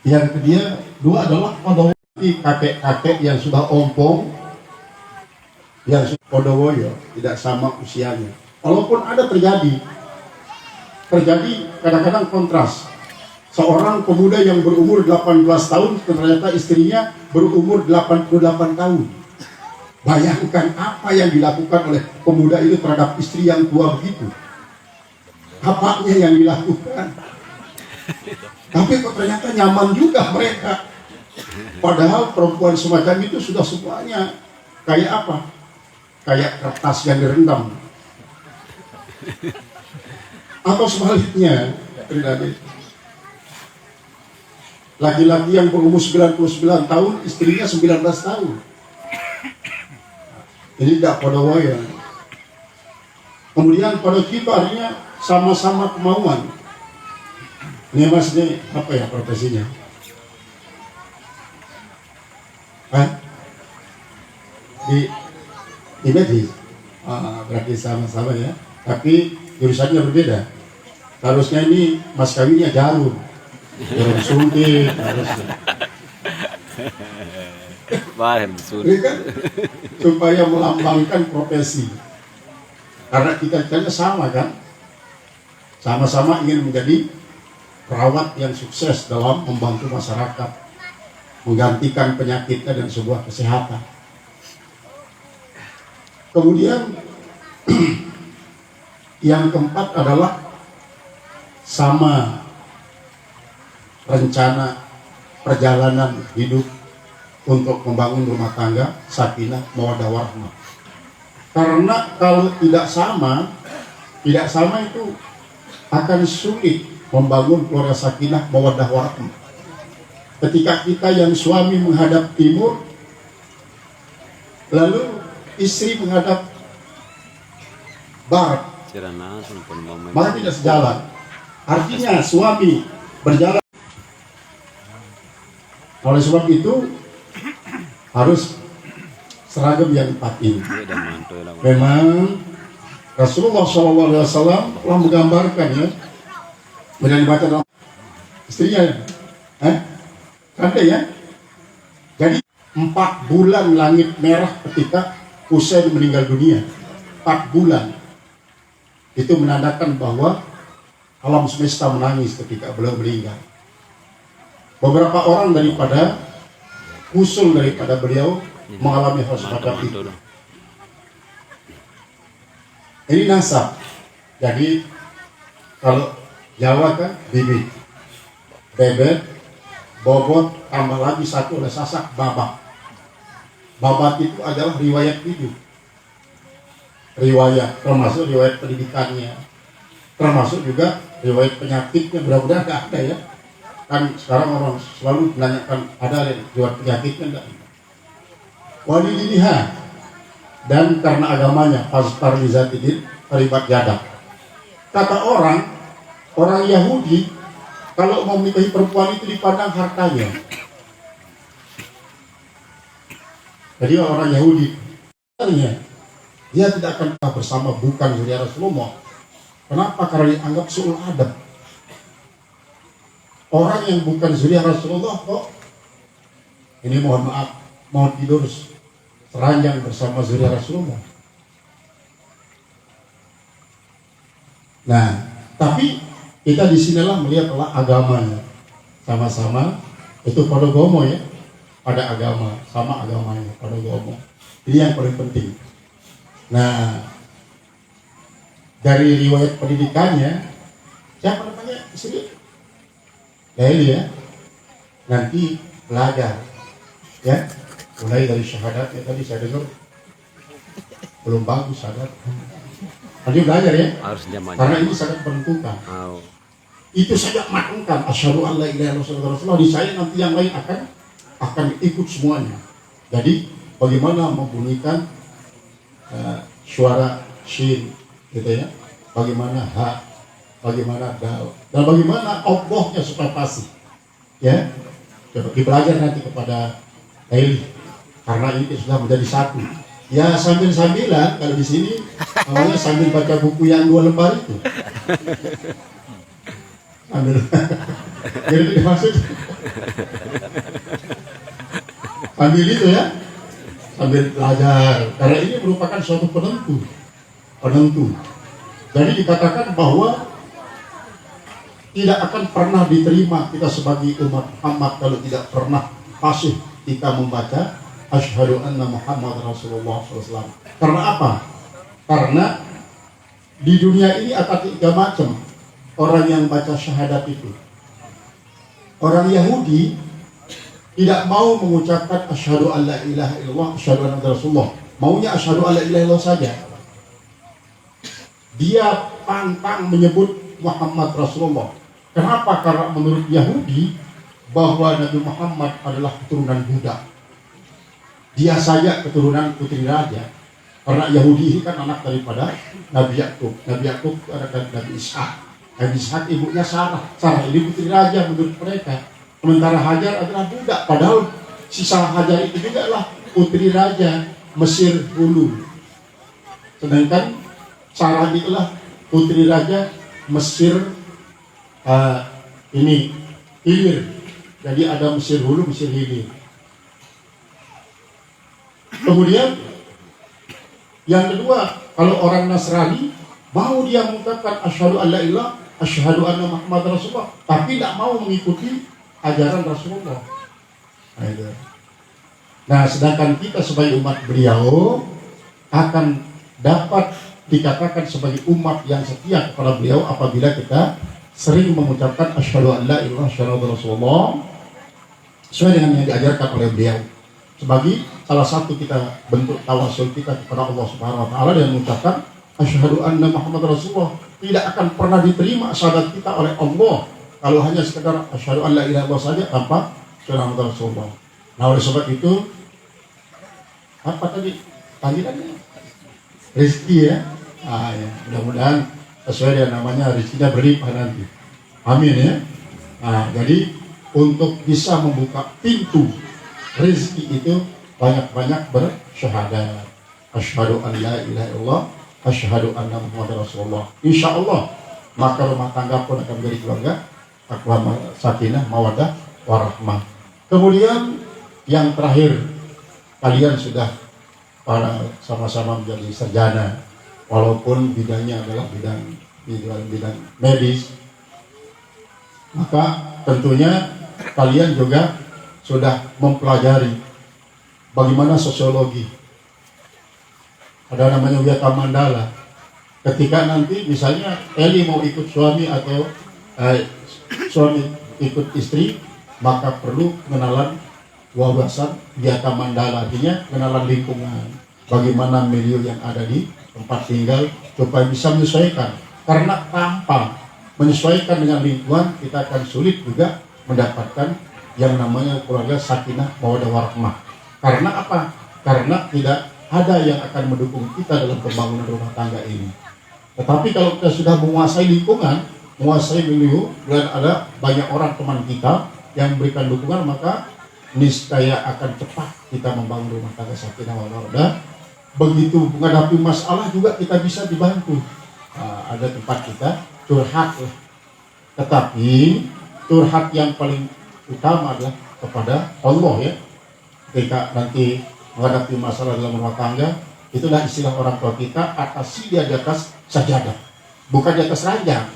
Yang kedua adalah pada kakek-kakek yang sudah ompong, yang sudah podowoyo, tidak sama usianya. Walaupun ada terjadi kadang-kadang kontras. Seorang pemuda yang berumur 18 tahun ternyata istrinya berumur 88 tahun. Bayangkan apa yang dilakukan oleh pemuda itu terhadap istri yang tua begitu. Apanya yang dilakukan? Tapi kok ternyata nyaman juga mereka. Padahal perempuan semacam itu sudah semuanya kayak apa? Kayak kertas yang direndam. Atau sebaliknya, laki-laki yang berumur 99 tahun, istrinya 19 tahun. Ini tidak pada waya. Kemudian pada kibarnya sama-sama kemauan. Ini mas, ini apa ya profesinya? Di medis. Berarti sama-sama ya. Tapi jurusannya berbeda. Harusnya ini mas kawinnya jarum suntik harusnya. Kan? Supaya melambangkan profesi. Karena kita sama kan, sama-sama ingin menjadi perawat yang sukses dalam membantu masyarakat, menggantikan penyakitnya dan sebuah kesehatan. Kemudian yang keempat adalah sama rencana perjalanan hidup untuk membangun rumah tangga, sakinah, mawaddah warahmah. Karena kalau tidak sama itu akan sulit membangun keluarga sakinah, mawaddah warahmah. Ketika kita yang suami menghadap timur, lalu istri menghadap barat, maka tidak sejalan. Artinya suami berjalan. Oleh sebab itu harus seragam yang empat ini. Memang Rasulullah SAW telah menggambarkan ya, benar dibaca dalam istrinya, ada ya. Jadi 4 bulan langit merah ketika Husain meninggal dunia. 4 bulan itu menandakan bahwa alam semesta menangis ketika beliau meninggal. Beberapa orang daripada usul daripada beliau mengalami hal semacam itu. Ini nasab. Jadi kalau Jawa kan bibit, bebek, bobot, tambah lagi satu oleh sasak, babak. Babak itu adalah riwayat hidup. Riwayat, termasuk riwayat pendidikannya, termasuk juga riwayat penyakitnya. Mudah-mudahan tidak ada ya. Kan sekarang orang selalu menanyakan ada riwayat penyakitnya enggak? Walidiniha, dan karena agamanya fastar lizatidin terlibat jadak. Kata orang Yahudi, kalau mau menikahi perempuan itu dipandang hartanya. Jadi orang Yahudi dia tidak akan bersama bukan zuriat Rasulullah. Kenapa? Karena dianggap su'ul adab. Orang yang bukan zuriat Rasulullah kok ini mohon maaf mau tidur seranjang bersama zuriat Rasulullah. Nah, tapi kita di sinilah melihatlah agamanya sama-sama itu pada gomo ya, pada agama sama agamanya pada gomo. Ini yang paling penting. Nah, dari riwayat pendidikannya, siapa namanya istri? Laili ya. Nanti belajar, ya. Mulai dari syahadat ya, tadi saya dengar belum bagus syahadat. Nanti belajar ya. Harus karena ini sangat menentukan. Itu saja menentukan. Asyhadu an la ilaha illallah. Di saya nanti yang lain akan ikut semuanya. Jadi bagaimana membunyikan suara shin gitu ya, bagaimana ha, bagaimana dal, dan bagaimana Allahnya supaya pasti ya. Coba dipelajari nanti kepada Eli karena ini sudah menjadi satu ya, sambil-sambilan kalau di sini awalnya sambil baca buku yang 2 lembar itu sambil jadi maksud Sambil itu ya, sambil belajar. Karena ini merupakan suatu penentu. Jadi dikatakan bahwa tidak akan pernah diterima kita sebagai umat Muhammad kalau tidak pernah fasih kita membaca asyhadu anna Muhammad Rasulullah SAW. Karena apa? Karena di dunia ini ada 3 macam orang yang baca syahadat itu. Orang Yahudi tidak mau mengucapkan asyhadu an la ilaha illallah, asyhadu anna Rasulullah. Maunya asyhadu an la ilaha illallah saja. Dia pantang menyebut Muhammad Rasulullah. Kenapa? Karena menurut Yahudi bahwa Nabi Muhammad adalah keturunan Buddha. Dia saja keturunan putri raja. Karena Yahudi ini kan anak daripada Nabi Yakub. Nabi Yakub anak dari Nabi Ishak. Nabi Ishak ibunya Sarah. Sarah ini putri raja menurut mereka. Sementara Hajar adalah budak. Padahal sisa Hajar itu juga lah putri raja Mesir dulu. Sedangkan Sarah itulah putri raja Mesir ini hilir. Jadi ada Mesir hulu, Mesir hilir. Kemudian yang kedua, kalau orang Nasrani mau dia mengucapkan asyhadu an la ilaha, asyhadu anna Muhammad Rasulullah, tapi tidak mau mengikuti ajaran Rasulullah. Nah, sedangkan kita sebagai umat beliau akan dapat dikatakan sebagai umat yang setia kepada beliau apabila kita sering mengucapkan asyhadu an la ilaha illallah Rasulullah sesuai dengan yang diajarkan oleh beliau. Sebagai salah satu kita bentuk tawasul kita kepada Allah Subhanahu wa taala dan mengucapkan asyhadu anna Muhammad Rasulullah. Tidak akan pernah diterima syahadat kita oleh Allah kalau hanya sekedar asyhadu an la ilaha illallah saja tanpa asyhadu anna Rasulullah. Nah, oleh sebab itu apa tadi panggilannya? Rezeki ya. Ya, mudah-mudahan sesuai dengan namanya rezekinya berlimpah nanti. Amin ya. Nah, jadi untuk bisa membuka pintu rezeki itu banyak-banyak bersyahadat. Asyhadu an la ilaha illallah, asyhadu anna Muhammadar Rasulullah. Insyaallah maka rumah tangga pun akan menjadi keluarga taqwa, sakinah, mawaddah, warahmah. Kemudian yang terakhir, kalian sudah para sama-sama menjadi sarjana, walaupun bidangnya adalah bidang medis, maka tentunya kalian juga sudah mempelajari bagaimana sosiologi. Ada namanya Wiyata Mandala. Ketika nanti misalnya Eli mau ikut suami atau suami ikut istri, maka perlu pengenalan wawasan Wiyata Mandala, artinya pengenalan lingkungan, bagaimana milieu yang ada di tempat tinggal supaya bisa menyesuaikan. Karena tanpa menyesuaikan dengan lingkungan, kita akan sulit juga mendapatkan yang namanya keluarga sakinah mawaddah warahmah. Karena apa? Karena tidak ada yang akan mendukung kita dalam pembangunan rumah tangga ini. Tetapi kalau kita sudah menguasai lingkungan, menguasai milieu, dan ada banyak orang teman kita yang memberikan dukungan, maka niscaya akan cepat kita membangun rumah tangga sakinah mawaddah warahmah. Begitu menghadapi masalah juga kita bisa dibantu. Ada tempat kita curhat, tetapi curhat yang paling utama adalah kepada Allah ya. Ketika nanti menghadapi masalah dalam rumah tangga, itulah istilah orang tua kita, atasi dia di atas sajadah, bukan di atas ranjang,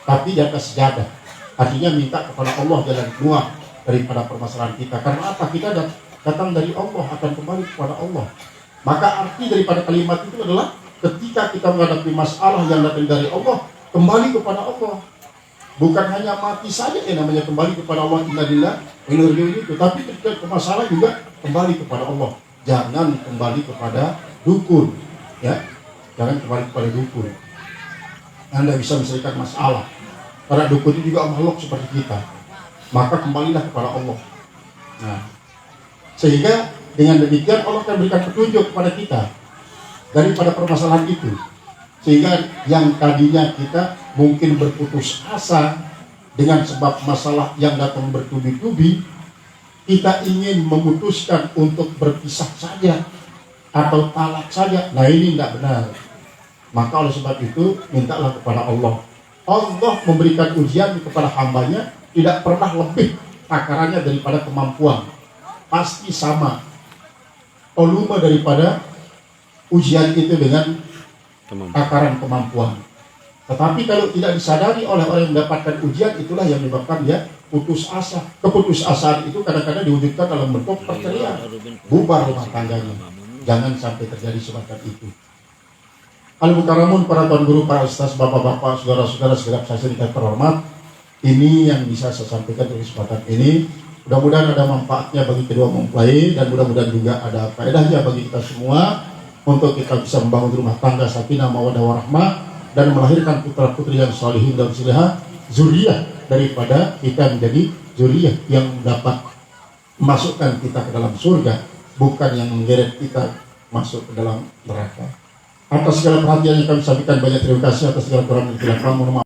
tapi di atas sajadah. Artinya minta kepada Allah jalan keluar daripada permasalahan kita. Karena apa? Kita datang dari Allah, akan kembali kepada Allah. Maka arti daripada kalimat itu adalah ketika kita menghadapi masalah yang datang dari Allah, kembali kepada Allah. Bukan hanya mati saja yang namanya kembali kepada Allah, innalillah wa inna ilaihi raji'un, tetapi ketika masalah juga kembali kepada Allah. Jangan kembali kepada dukun, ya. Jangan kembali kepada dukun. Anda bisa menyelesaikan masalah. Karena dukun itu juga makhluk seperti kita. Maka kembalilah kepada Allah. Nah, sehingga dengan demikian Allah akan berikan petunjuk kepada kita daripada permasalahan itu. Sehingga yang tadinya kita mungkin berputus asa dengan sebab masalah yang datang bertubi-tubi, kita ingin memutuskan untuk berpisah saja atau talak saja. Nah, ini tidak benar. Maka oleh sebab itu mintalah kepada Allah. Allah memberikan ujian kepada hambanya tidak pernah lebih takarannya daripada kemampuan. Pasti sama. Volume daripada ujian itu dengan takaran kemampuan. Tetapi kalau tidak disadari oleh orang yang mendapatkan ujian, itulah yang menyebabkan dia putus asa. Keputusasaan itu kadang-kadang diwujudkan dalam bentuk perceraian, bubar rumah tangganya. Jangan sampai terjadi semacam itu. Al-Mukaramun, para tuan guru, para ustaz, bapak-bapak, saudara-saudara, segenap saudara terhormat, ini yang bisa saya sampaikan di kesempatan ini. Mudah-mudahan ada manfaatnya bagi kedua mempelai, dan mudah-mudahan juga ada faedahnya bagi kita semua untuk kita bisa membangun rumah tangga sakinah mawaddah warahmah dan melahirkan putra-putri yang sholihin dan salihah, zuriyah daripada kita menjadi zuriyah yang dapat memasukkan kita ke dalam surga, bukan yang menggeret kita masuk ke dalam neraka. Atas segala perhatian yang kami sampaikan, banyak terima kasih. Atas segala kurang dan kekurangan, mohon maaf.